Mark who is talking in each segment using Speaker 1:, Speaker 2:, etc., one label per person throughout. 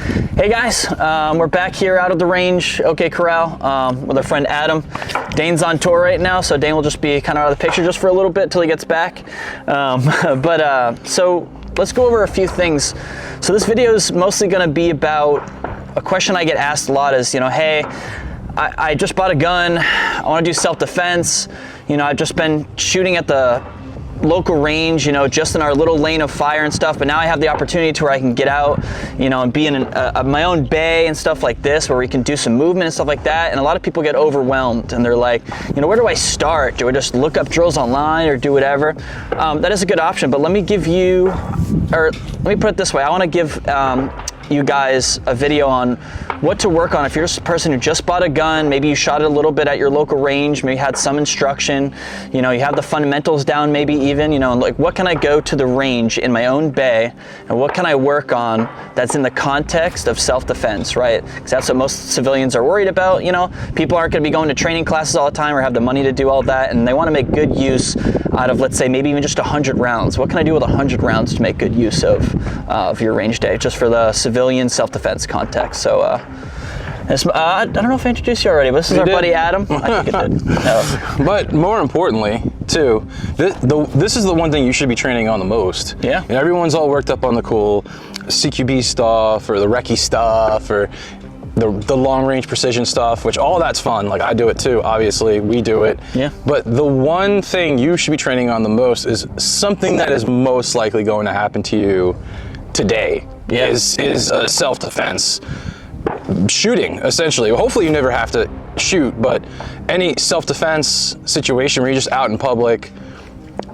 Speaker 1: Hey guys, we're back here out of the range, OK Corral, with our friend Adam. Dane's on tour right now, so Dane will just be kind of out of the picture just for a little bit till he gets back. So let's go over a few things. So this video is mostly going to be about a question I get asked a lot is, you know, hey, I just bought a gun, I want to do self-defense, you know, I've just been shooting at the local range, you know, just in our little lane of fire and stuff, but now I have the opportunity to where I can get out, you know, and be in my own bay and stuff like this, where we can do some movement and stuff like that. And a lot of people get overwhelmed and they're like, you know, where do I start? Do I just look up drills online or do whatever? That is a good option, but let me give you, or let me put it this way. I want to give you guys a video on what to work on if you're a person who just bought a gun, maybe you shot it a little bit at your local range, maybe had some instruction, you know, you have the fundamentals down maybe even, you know, and like what can I go to the range in my own bay and what can I work on that's in the context of self-defense, right? Because that's what most civilians are worried about, you know. People aren't going to be going to training classes all the time or have the money to do all that, and they want to make good use out of, let's say, maybe even just 100 rounds. What can I do with 100 rounds to make good use of your range day, just for the civilian self-defense context? So I don't know if I introduced you already, but this is our buddy Adam. I think it did. No.
Speaker 2: But more importantly, too, this is the one thing you should be training on the most.
Speaker 1: Yeah.
Speaker 2: And everyone's all worked up on the cool CQB stuff or the recce stuff or the long range precision stuff, which all that's fun. Like I do it too, obviously, we do it.
Speaker 1: Yeah.
Speaker 2: But the one thing you should be training on the most is something that is most likely going to happen to you today.
Speaker 1: Yeah.
Speaker 2: Is a self-defense. Shooting, essentially. Hopefully you never have to shoot, but any self-defense situation where you're just out in public,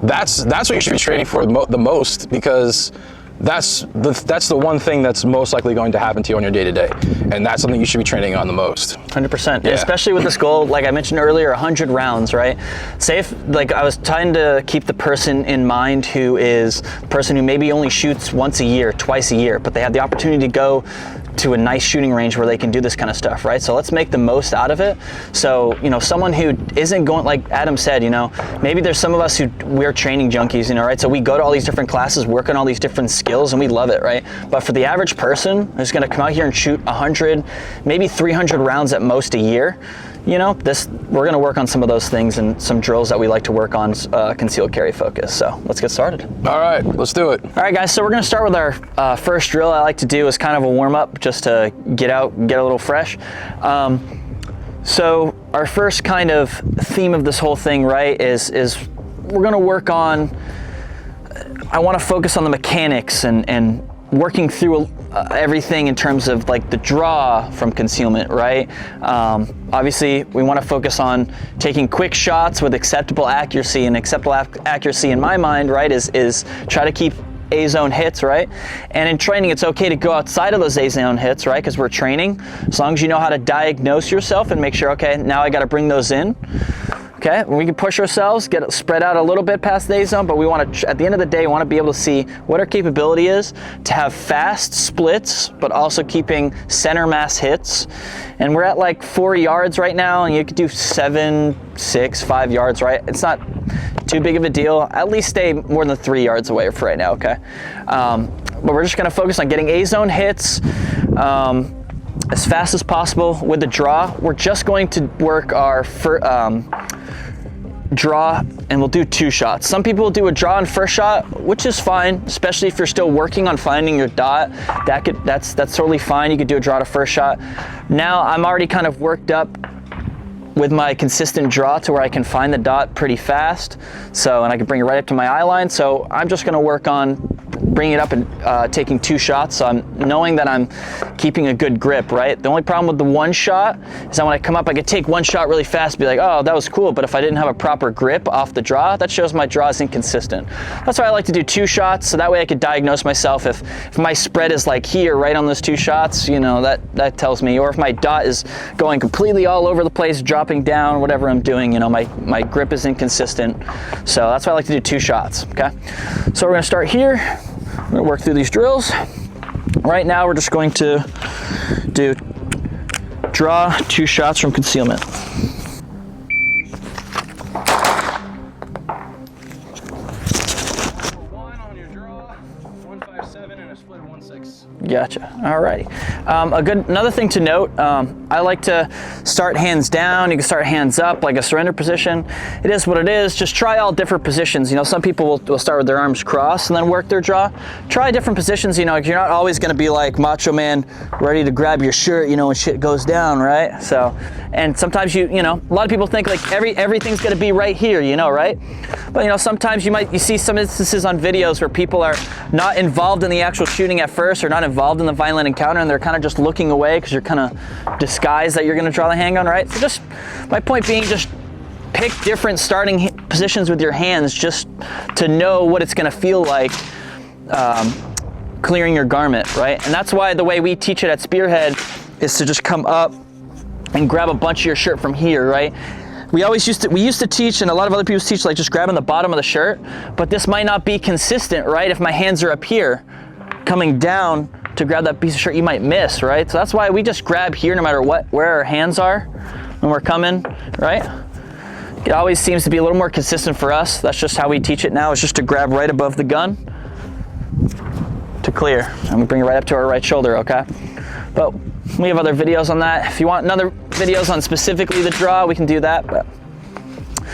Speaker 2: that's what you should be training for the most, because that's the one thing that's most likely going to happen to you on your day-to-day, and that's something you should be training on the most.
Speaker 1: 100%.
Speaker 2: Yeah.
Speaker 1: Especially with this goal, like I mentioned earlier, 100 rounds, right? Say if, like, I was trying to keep the person in mind who is the person who maybe only shoots once a year, twice a year, but they have the opportunity to go to a nice shooting range where they can do this kind of stuff, right? So let's make the most out of it. So, you know, someone who isn't going, like Adam said, you know, maybe there's some of us who we're training junkies, you know, right? So we go to all these different classes, work on all these different skills, and we love it, right? But for the average person who's gonna come out here and shoot 100, maybe 300 rounds at most a year, you know, we're gonna work on some of those things and some drills that we like to work on, concealed carry focus. So let's get started. All
Speaker 2: right, let's do it.
Speaker 1: All right, guys, so we're gonna start with our first drill. I like to do is kind of a warm up just to get out, get a little fresh. So our first kind of theme of this whole thing, right, is we're gonna work on, I wanna focus on the mechanics and working through everything in terms of like the draw from concealment, right? Obviously, we want to focus on taking quick shots with acceptable accuracy, and acceptable accuracy in my mind, right, is try to keep A-zone hits, right? And in training, it's okay to go outside of those A-zone hits, right? Because we're training, as long as you know how to diagnose yourself and make sure, okay, now I got to bring those in. Okay, we can push ourselves, get it spread out a little bit past the A-zone, but we want to, at the end of the day, we want to be able to see what our capability is to have fast splits, but also keeping center mass hits. And we're at like 4 yards right now, and you could do 7, 6, 5 yards, right? It's not too big of a deal. At least stay more than 3 yards away for right now, okay? But we're just going to focus on getting A-zone hits as fast as possible with the draw. We're just going to work our draw, and we'll do 2 shots. Some people will do a draw and first shot, which is fine, especially if you're still working on finding your dot. That's totally fine. You could do a draw to first shot. Now I'm already kind of worked up with my consistent draw to where I can find the dot pretty fast. So, and I can bring it right up to my eye line. So I'm just gonna work on bringing it up and taking 2 shots. So I'm knowing that I'm keeping a good grip, right? The only problem with the 1 shot is that when I come up, I could take 1 shot really fast and be like, oh, that was cool. But if I didn't have a proper grip off the draw, that shows my draw is inconsistent. That's why I like to do 2 shots. So that way I could diagnose myself if my spread is like here, right on those 2 shots, you know, that tells me, or if my dot is going completely all over the place, dropping down, whatever I'm doing, you know, my grip is inconsistent. So that's why I like to do 2 shots, okay? So we're gonna start here. We're gonna work through these drills. Right now, we're just going to do draw 2 shots from concealment. Gotcha. Alrighty. Another thing to note, I like to start hands down. You can start hands up, like a surrender position. It is what it is. Just try all different positions. You know, some people will start with their arms crossed and then work their draw. Try different positions. You know, you're not always going to be like Macho Man, ready to grab your shirt, you know, when shit goes down, right? So, and sometimes you know, a lot of people think like everything's going to be right here, you know, right? But you know, sometimes you see some instances on videos where people are not involved in the actual shooting at first, or not involved in the violent encounter, and they're kind of just looking away because you're kind of disguised that you're going to draw the handgun, right? So just, my point being, just pick different starting positions with your hands just to know what it's going to feel like clearing your garment, right? And that's why the way we teach it at Spearhead is to just come up and grab a bunch of your shirt from here, right? We used to teach, and a lot of other people teach, like just grabbing the bottom of the shirt, but this might not be consistent, right? If my hands are up here, coming down to grab that piece of shirt, you might miss, right? So that's why we just grab here no matter where our hands are when we're coming, right? It always seems to be a little more consistent for us. That's just how we teach it now, is just to grab right above the gun to clear. And we bring it right up to our right shoulder, okay? But we have other videos on that. If you want another videos on specifically the draw, we can do that. But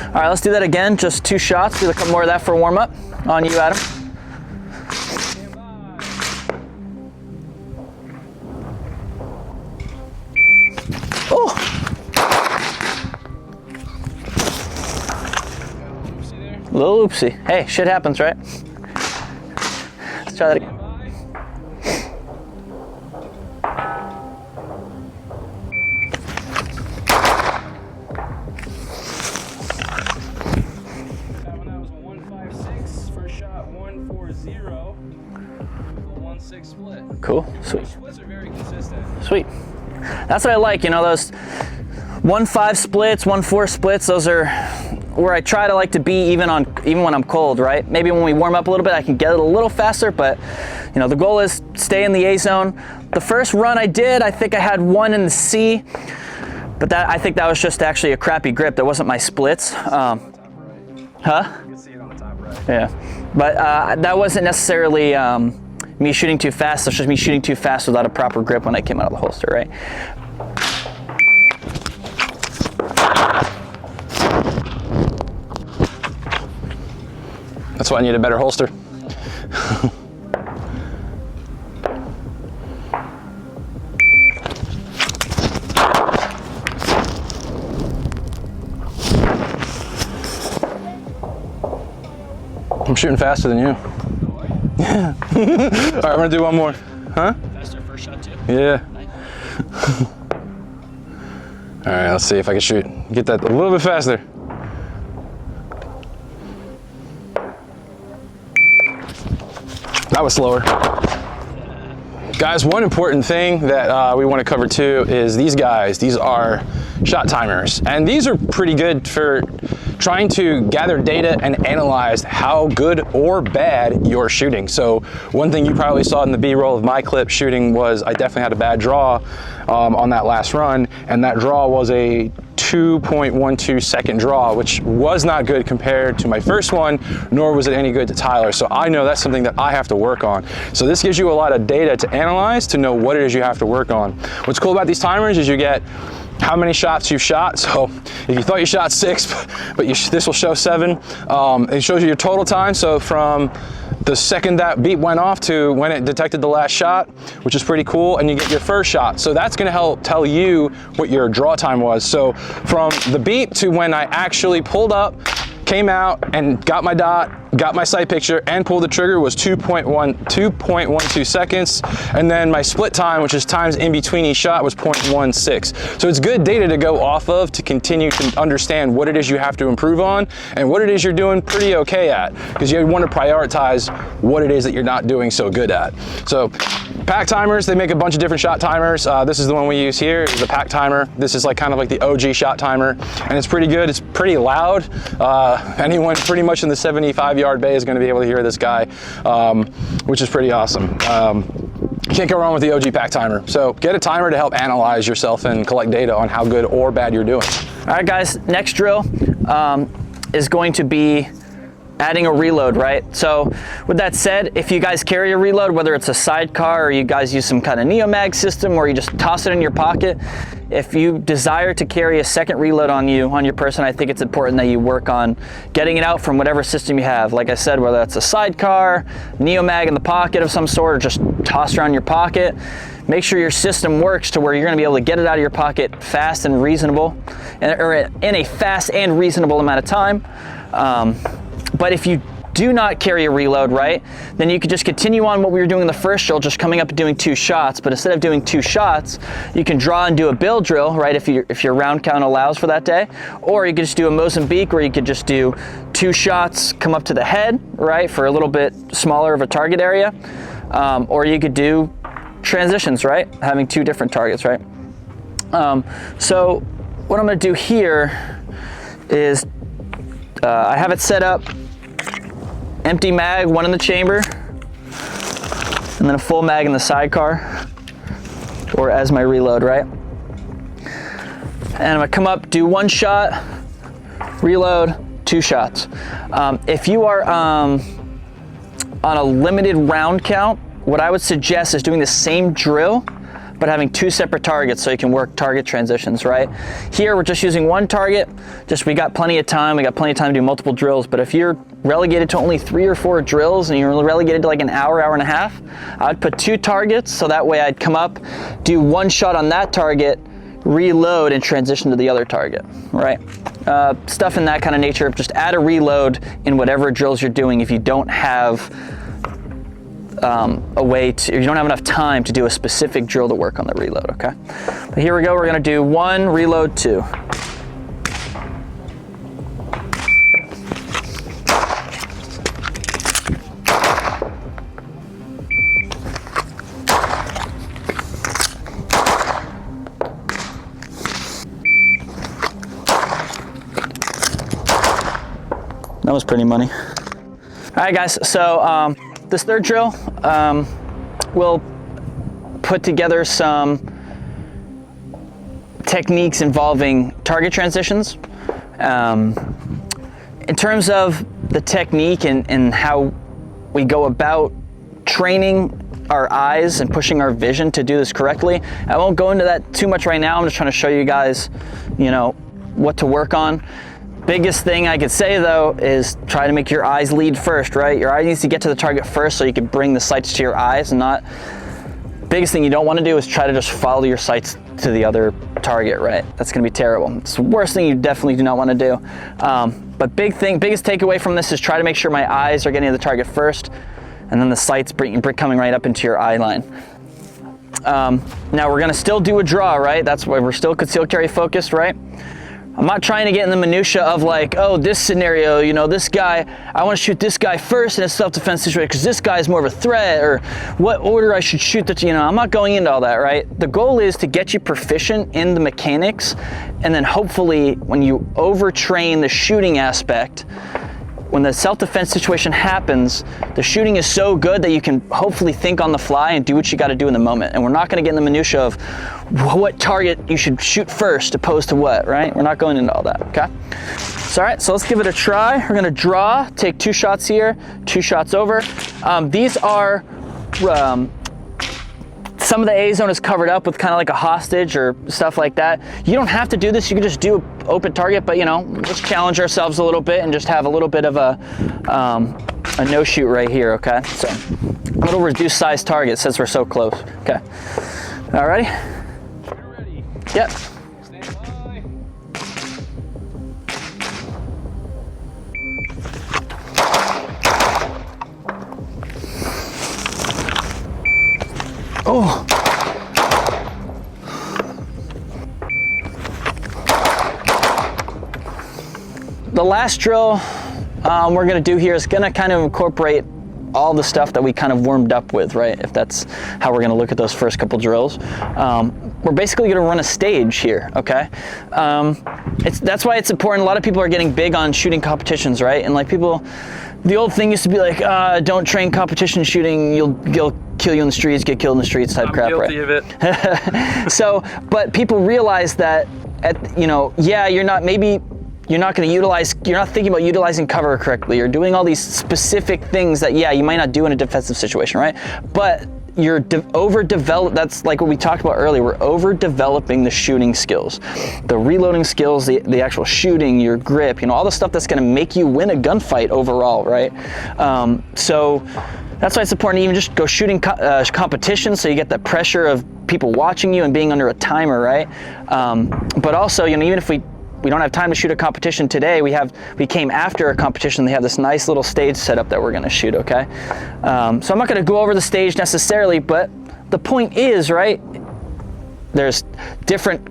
Speaker 1: all right, let's do that again. Just 2 shots. Do a couple more of that for a warm up. On you, Adam. Oh. Little oopsie. Hey, shit happens, right? Let's try that again. Cool, sweet.
Speaker 2: Splits are very consistent.
Speaker 1: Sweet. That's what I like, you know, those 1-5 splits, 1-4 splits, those are where I try to like to be even when I'm cold, right? Maybe when we warm up a little bit, I can get it a little faster, but you know, the goal is stay in the A zone. The first run I did, I think I had 1 in the C, but I think that was just actually a crappy grip. That wasn't my splits. Huh?
Speaker 2: You can see it on the top right.
Speaker 1: Yeah, but that wasn't necessarily me shooting too fast. It's just me shooting too fast without a proper grip when I came out of the holster, right?
Speaker 2: That's why I need a better holster. I'm shooting faster than you. Yeah. All right, I'm gonna do one more. Huh?
Speaker 1: Faster first shot too.
Speaker 2: Yeah. All right, let's see if I can get that a little bit faster. That was slower. Guys, one important thing that we want to cover too is these guys. These are shot timers, and these are pretty good for trying to gather data and analyze how good or bad you're shooting. So one thing you probably saw in the B-roll of my clip shooting was I definitely had a bad draw on that last run, and that draw was a 2.12 second draw, which was not good compared to my first one, nor was it any good to Tyler. So I know that's something that I have to work on. So this gives you a lot of data to analyze to know what it is you have to work on. What's cool about these timers is you get how many shots you've shot. So if you thought you shot 6, but this will show 7, it shows you your total time. So from the second that beep went off to when it detected the last shot, which is pretty cool, and you get your first shot. So that's gonna help tell you what your draw time was. So from the beep to when I actually pulled up, came out and got my dot, got my sight picture, and pulled the trigger was 2.12 seconds. And then my split time, which is times in between each shot, was 0.16. So it's good data to go off of to continue to understand what it is you have to improve on and what it is you're doing pretty okay at, because you want to prioritize what it is that you're not doing so good at. So pack timers, they make a bunch of different shot timers. This is the one we use here, is the pack timer. This is like kind of like the OG shot timer, and it's pretty good. It's pretty loud. Anyone pretty much in the 75-yard bay is going to be able to hear this guy, which is pretty awesome. Can't go wrong with the OG pack timer. So get a timer to help analyze yourself and collect data on how good or bad you're doing.
Speaker 1: All right, guys, next drill is going to be adding a reload, right? So with that said, if you guys carry a reload, whether it's a sidecar or you guys use some kind of Neomag system or you just toss it in your pocket, if you desire to carry a second reload on your person, I think it's important that you work on getting it out from whatever system you have. Like I said, whether that's a sidecar, Neomag in the pocket of some sort, or just toss around your pocket. Make sure your system works to where you're gonna be able to get it out of your pocket fast and reasonable, or in a fast and reasonable amount of time. But if you do not carry a reload, right, then you could just continue on what we were doing in the first drill, just coming up and doing 2 shots. But instead of doing 2 shots, you can draw and do a build drill, right, if your round count allows for that day. Or you could just do a Mozambique, where you could just do 2 shots, come up to the head, right, for a little bit smaller of a target area. Or you could do transitions, right, having 2 different targets, right. So what I'm gonna do here is I have it set up, empty mag, 1 in the chamber, and then a full mag in the sidecar, or as my reload, right? And I'm gonna come up, do 1 shot, reload, 2 shots. If you are on a limited round count, what I would suggest is doing the same drill, but having 2 separate targets so you can work target transitions, right? Here, we're just using 1 target. We got plenty of time. We got plenty of time to do multiple drills. But if you're relegated to only 3 or 4 drills and you're relegated to like an hour, hour and a half, I'd put 2 targets. So that way I'd come up, do 1 shot on that target, reload, and transition to the other target, right? Stuff in that kind of nature. Just add a reload in whatever drills you're doing if you don't have a way to, you don't have enough time to do a specific drill to work on the reload, okay? But here we go, we're gonna do 1, reload 2. That was pretty money. All right, guys, so this third drill, we'll put together some techniques involving target transitions. In terms of the technique and how we go about training our eyes and pushing our vision to do this correctly, I won't go into that too much right now. I'm just trying to show you guys, you know, what to work on. Biggest thing I could say though is try to make your eyes lead first, right? Your eye needs to get to the target first so you can bring the sights to your eyes, and not, biggest thing you don't want to do is try to just follow your sights to the other target, right? That's gonna be terrible. It's the worst thing you definitely do not want to do. But biggest takeaway from this is try to make sure my eyes are getting to the target first, and then the sights coming right up into your eye line. Now we're gonna still do a draw, right? That's why we're still concealed carry focused, right? I'm not trying to get in the minutia of like, oh, this scenario, you know, this guy, I want to shoot this guy first in a self-defense situation because this guy is more of a threat, or what order I should shoot that, you know, I'm not going into all that, right? The goal is to get you proficient in the mechanics, and then hopefully when you overtrain the shooting aspect, when the self-defense situation happens, the shooting is so good that you can hopefully think on the fly and do what you got to do in the moment. And we're not going to get in the minutia of what target you should shoot first opposed to what, right? We're not going into all that, okay? So, all right, so let's give it a try. We're going to draw, take 2 shots here, 2 shots over. These are, some of the A zone is covered up with kind of like a hostage or stuff like that. You don't have to do this. You can just do an open target, but you know, let's challenge ourselves a little bit and just have a little bit of a no shoot right here, okay? So a little reduced size target since we're so close, okay? All righty?
Speaker 2: You're ready.
Speaker 1: Yep.
Speaker 2: Stand by.
Speaker 1: Oh. The last drill we're gonna do here is gonna kind of incorporate all the stuff that we kind of warmed up with, right? If that's how we're gonna look at those first couple drills. We're basically gonna run a stage here, okay? That's why it's important. A lot of people are getting big on shooting competitions, right? And like people, the old thing used to be like, don't train competition shooting, you'll kill you in the streets, get killed in the streets type crap, right?
Speaker 2: I'm guilty of it.
Speaker 1: So, but people realize that, you know, yeah, you're not, maybe you're not thinking about utilizing cover correctly. You're doing all these specific things that, yeah, you might not do in a defensive situation, right? But you're overdeveloped. That's like what we talked about earlier. We're overdeveloping the shooting skills, the reloading skills, the actual shooting, your grip, all the stuff that's going to make you win a gunfight overall, right? So that's why it's important to even just go shooting competitions, so you get the pressure of people watching you and being under a timer, right? But also, even if we don't have time to shoot a competition today, we came after a competition. They have this nice little stage set up that we're gonna shoot, okay? So I'm not gonna go over the stage necessarily, but the point is, right, there's different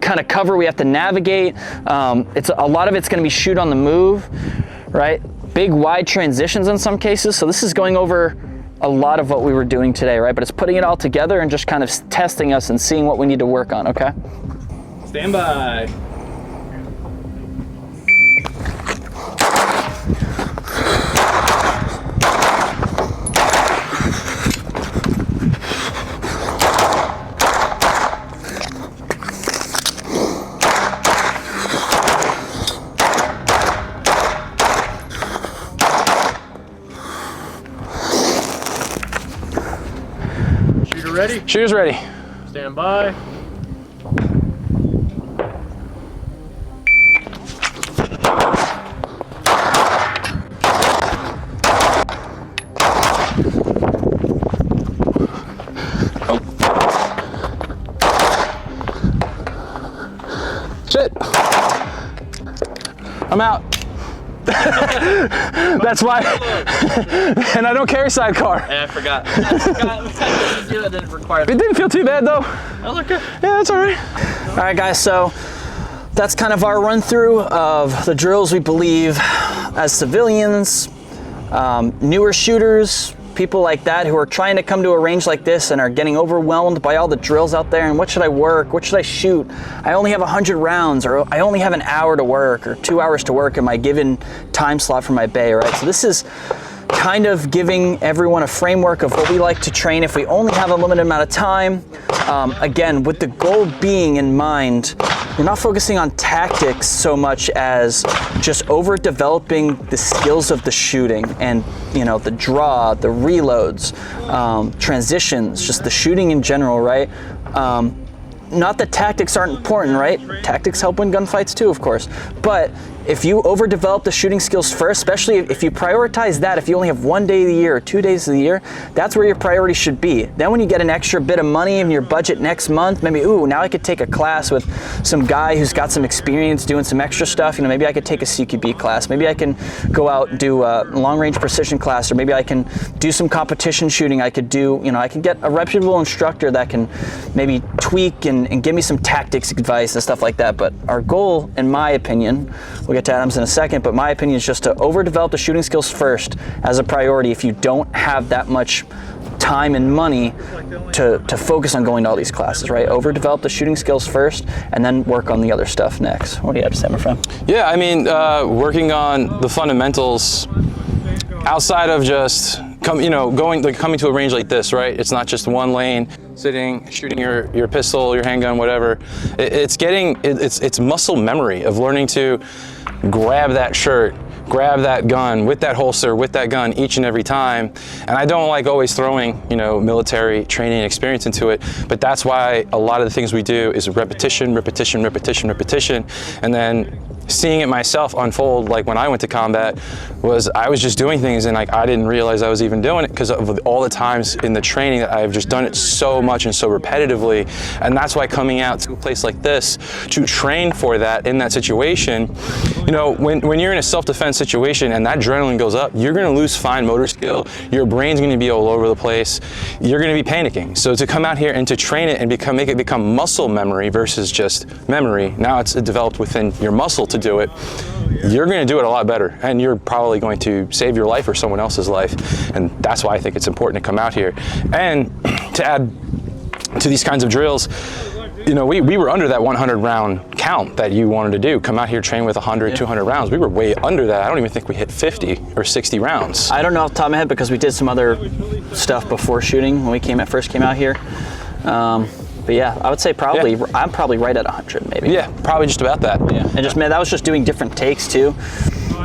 Speaker 1: kind of cover we have to navigate. A lot of it's gonna be shoot on the move, right? Big wide transitions in some cases. So this is going over a lot of what we were doing today, right? But it's putting it all together and just kind of testing us and seeing what we need to work on, okay?
Speaker 3: Stand by. Ready?
Speaker 2: Shooter's ready.
Speaker 3: Stand by.
Speaker 2: Oh. Shit. I'm out. That's why. And I don't carry sidecar.
Speaker 1: Yeah, I forgot. That didn't require.
Speaker 2: It didn't feel too bad though.
Speaker 1: Oh, okay.
Speaker 2: Yeah, that's all right.
Speaker 1: All right, guys. So that's kind of our run through of the drills we believe as civilians, newer shooters, people like that who are trying to come to a range like this and are getting overwhelmed by all the drills out there and what should I work, what should I shoot? I only have 100 rounds, or I only have an hour to work, or 2 hours to work in my given time slot for my bay, right? So this is kind of giving everyone a framework of what we like to train if we only have a limited amount of time. Again, with the goal being in mind, we're not focusing on tactics so much as just over-developing the skills of the shooting and, the draw, the reloads, transitions, just the shooting in general, right? Not that tactics aren't important, right? Tactics help win gunfights too, of course. But if you overdevelop the shooting skills first, especially if you prioritize that, if you only have 1 day of the year or 2 days of the year, that's where your priority should be. Then when you get an extra bit of money in your budget next month, maybe, now I could take a class with some guy who's got some experience doing some extra stuff. Maybe I could take a CQB class. Maybe I can go out and do a long-range precision class, or maybe I can do some competition shooting. I could do, I can get a reputable instructor that can maybe tweak and give me some tactics advice and stuff like that. But our goal, in my opinion, we'll get to Adam's in a second, but my opinion is just to overdevelop the shooting skills first as a priority if you don't have that much time and money to focus on going to all these classes, right? Overdevelop the shooting skills first and then work on the other stuff next. What do you have to say, my friend?
Speaker 2: Yeah, I mean, working on the fundamentals outside of just coming to a range like this, right? It's not just one lane, sitting, shooting your pistol, your handgun, whatever. It's muscle memory of learning to grab that shirt, grab that gun with that holster, with that gun each and every time. And I don't like always throwing, military training experience into it, but that's why a lot of the things we do is repetition, repetition, repetition, repetition. And then seeing it myself unfold, like when I went to combat, I was just doing things and I didn't realize I was even doing it because of all the times in the training that I've just done it so much and so repetitively. And that's why coming out to a place like this to train for that in that situation, when you're in a self-defense situation and that adrenaline goes up, you're gonna lose fine motor skill. Your brain's gonna be all over the place. You're gonna be panicking. So to come out here and to train it and make it become muscle memory versus just memory, now it's developed within your muscle to do it, you're going to do it a lot better, and you're probably going to save your life or someone else's life. And that's why I think it's important to come out here. And to add to these kinds of drills, we were under that 100 round count that you wanted to do. Come out here, train with 100, 200 rounds. We were way under that. I don't even think we hit 50 or 60 rounds.
Speaker 1: I don't know off the top of my head because we did some other stuff before shooting when we first came out here. But yeah, I would say probably, I'm probably right at 100 maybe.
Speaker 2: Yeah, probably just about that.
Speaker 1: Yeah, and just, man, that was just doing different takes too.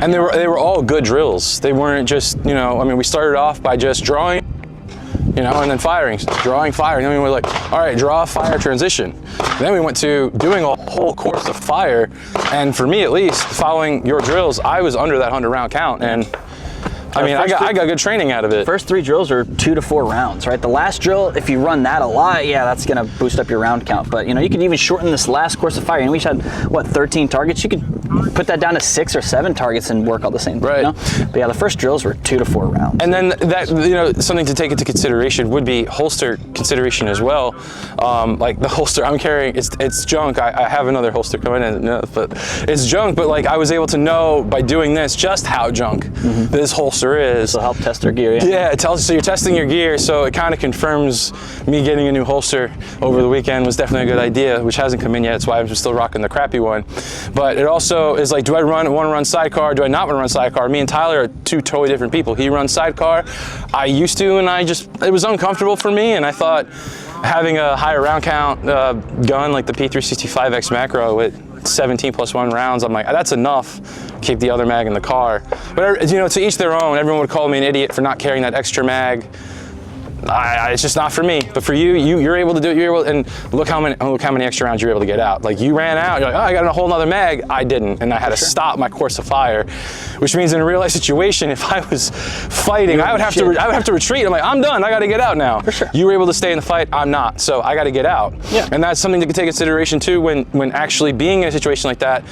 Speaker 2: And they were all good drills. They weren't just, you know, I mean, we started off by just drawing, you know, and then firing, drawing, firing. Then we were like, all right, draw, fire, transition. And then we went to doing a whole course of fire. And for me, at least, following your drills, I was under that 100 round count. And I mean, I got good training out of it.
Speaker 1: First 3 drills are 2 to 4 rounds, right? The last drill, if you run that a lot, yeah, that's gonna boost up your round count. But you know, you could even shorten this last course of fire. You know, we had what, 13 targets? You could put that down to 6 or 7 targets and work all the same thing.
Speaker 2: Right.
Speaker 1: You know? But yeah, the first drills were 2 to 4 rounds.
Speaker 2: And then that, you know, something to take into consideration would be holster consideration as well. Like the holster I'm carrying, it's junk. I have another holster coming in, but it's junk. But like I was able to know by doing this just how junk this holster is.
Speaker 1: So help test their gear.
Speaker 2: Yeah, it tells you, so you're testing your gear, so it kind of confirms me getting a new holster over the weekend was definitely a good idea, which hasn't come in yet. That's why I'm still rocking the crappy one. But it also is like, do I want to run sidecar? Do I not want to run sidecar? Me and Tyler are 2 totally different people. He runs sidecar. I used to, and it was uncomfortable for me, and I thought having a higher round count gun like the P365X Macro with 17 plus 1 rounds, I'm like, that's enough. Keep the other mag in the car. But you know, to each their own. Everyone would call me an idiot for not carrying that extra mag. It's just not for me. But for you, you're able to do it. You're able, and look how many extra rounds you're able to get out. Like you ran out. You're like, oh, I got a whole nother mag. I didn't, and I had to stop my course of fire, which means in a real life situation, if I was fighting, I would have to retreat. I'm like, I'm done. I got to get out now.
Speaker 1: For sure.
Speaker 2: You were able to stay in the fight. I'm not. So I got to get out.
Speaker 1: Yeah.
Speaker 2: And that's something to take consideration too when actually being in a situation like that.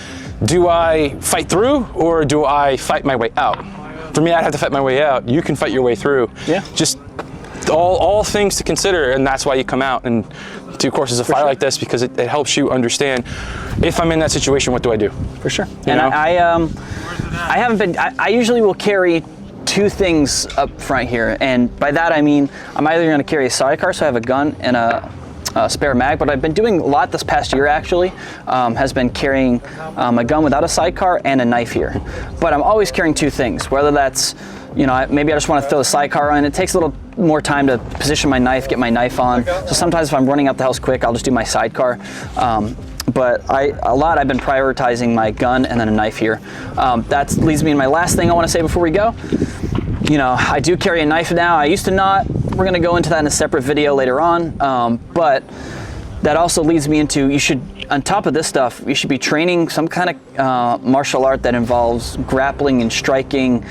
Speaker 2: Do I fight through or do I fight my way out? For me, I'd have to fight my way out. You can fight your way through.
Speaker 1: Yeah.
Speaker 2: Just all things to consider, and that's why you come out and do courses of fire like this, because it helps you understand, if I'm in that situation, what do I do?
Speaker 1: For sure.
Speaker 2: You
Speaker 1: And
Speaker 2: know?
Speaker 1: I haven't been, I usually will carry 2 things up front here, and by that I mean I'm either going to carry a sidecar, so I have a gun and a spare mag, but I've been doing a lot this past year actually, has been carrying a gun without a sidecar and a knife here. But I'm always carrying 2 things, whether that's, you know, maybe I just want to throw the sidecar on. It takes a little more time to position my knife, get my knife on. So sometimes if I'm running out the house quick, I'll just do my sidecar. But I've been prioritizing my gun and then a knife here. That leads me to my last thing I want to say before we go. You know, I do carry a knife now. I used to not. We're going to go into that in a separate video later on. But that also leads me into, you should, on top of this stuff, you should be training some kind of martial art that involves grappling and striking,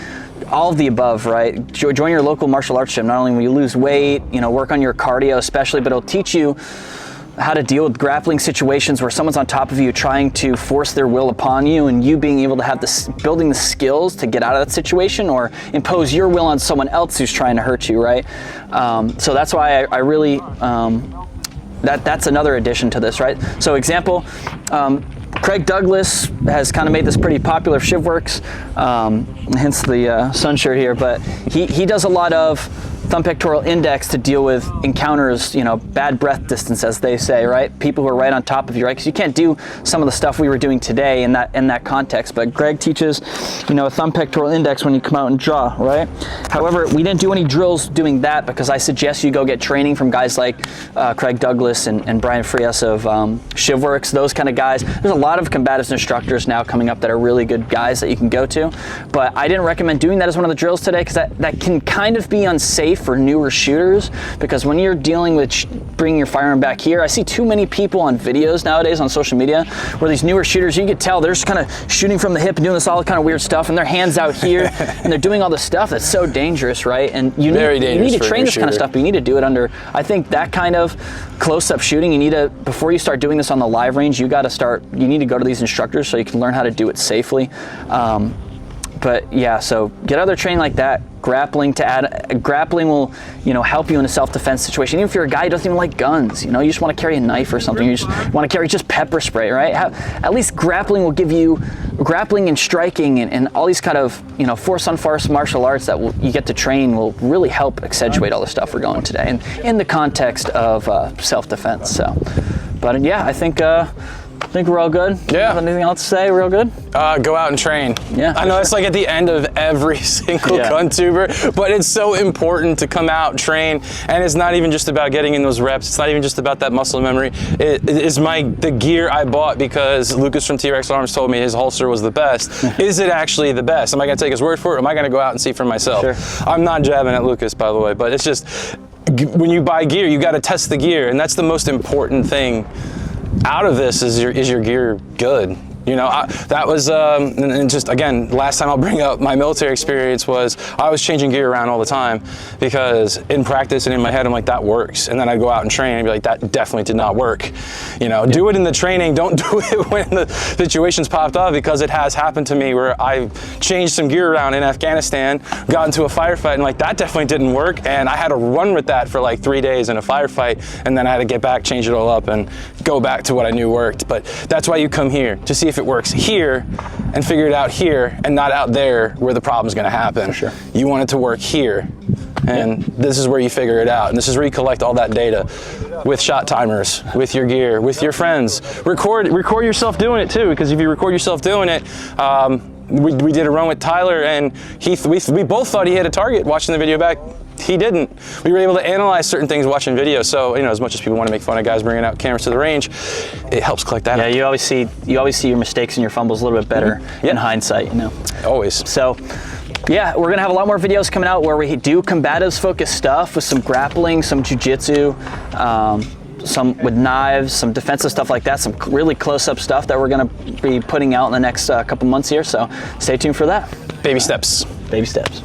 Speaker 1: all of the above, right? Join your local martial arts gym. Not only will you lose weight, you know, work on your cardio especially, but it'll teach you how to deal with grappling situations where someone's on top of you trying to force their will upon you, and you being able to have this, building the skills to get out of that situation or impose your will on someone else who's trying to hurt you, right? So that's why I really, that's another addition to this, right? So example, Craig Douglas has kind of made this pretty popular, ShivWorks, hence the sun shirt here, but he does a lot of thumb pectoral index to deal with encounters, you know, bad breath distance, as they say, right? People who are right on top of you, right? Because you can't do some of the stuff we were doing today in that context. But Greg teaches, you know, a thumb pectoral index when you come out and draw, right? However, we didn't do any drills doing that because I suggest you go get training from guys like Craig Douglas and Brian Frias of ShivWorks, those kind of guys. There's a lot of combatives instructors now coming up that are really good guys that you can go to. But I didn't recommend doing that as one of the drills today because that can kind of be unsafe for newer shooters, because when you're dealing with bringing your firearm back here, I see too many people on videos nowadays on social media where these newer shooters, you can tell they're just kind of shooting from the hip and doing this all kind of weird stuff, and their hands out here and they're doing all this stuff that's so dangerous, right? And you need to train this kind of stuff, but you need to do it under, I think that kind of close-up shooting, you need to, before you start doing this on the live range, you need to go to these instructors so you can learn how to do it safely. But yeah, so get other training like that. Grappling will, you know, help you in a self-defense situation. Even if you're a guy who doesn't even like guns, you know, you just want to carry a knife or something. You just want to carry just pepper spray, right? At least grappling will give you, grappling and striking and all these kind of, you know, force on force martial arts that you get to train will really help accentuate all the stuff we're going today, and in the context of self-defense. So, but yeah, I think think we're all good.
Speaker 2: Yeah.
Speaker 1: Have anything else to say? Real good.
Speaker 2: Go out and train.
Speaker 1: Yeah,
Speaker 2: I know it's like at the end of every single gun tuber, but it's so important to come out, train, and it's not even just about getting in those reps. It's not even just about that muscle memory. It is the gear I bought because Lucas from T-Rex Arms told me his holster was the best. Is it actually the best? Am I going to take his word for it? Or am I going to go out and see for myself?
Speaker 1: Sure.
Speaker 2: I'm not jabbing at Lucas, by the way, but it's just when you buy gear, you got to test the gear, and that's the most important thing out of this. Is your gear good? You know, that was, and just again, last time I'll bring up my military experience was I was changing gear around all the time because in practice and in my head, I'm like, that works. And then I'd go out and train and be like, that definitely did not work. You know, do it in the training, don't do it when the situation's popped off, because it has happened to me where I changed some gear around in Afghanistan, got into a firefight, and like, that definitely didn't work. And I had to run with that for like 3 days in a firefight. And then I had to get back, change it all up, and go back to what I knew worked. But that's why you come here, to see if it works here and figure it out here and not out there where the problem's going to happen.
Speaker 1: For sure.
Speaker 2: You want it to work here, and this is where you figure it out, and this is where you collect all that data with shot timers, with your gear, with your friends. Record yourself doing it too, because if you record yourself doing it, we did a run with Tyler, and we both thought he hit a target watching the video back. He didn't. We were able to analyze certain things watching video. So, you know, as much as people want to make fun of guys bringing out cameras to the range, it helps collect that.
Speaker 1: Yeah, you always see your mistakes and your fumbles a little bit better in hindsight, you know.
Speaker 2: Always.
Speaker 1: So, yeah, we're gonna have a lot more videos coming out where we do combatives focused stuff with some grappling, some jiu-jitsu, some with knives, some defensive stuff like that, some really close-up stuff that we're gonna be putting out in the next couple months here. So stay tuned for that.
Speaker 2: Baby steps.
Speaker 1: Baby steps.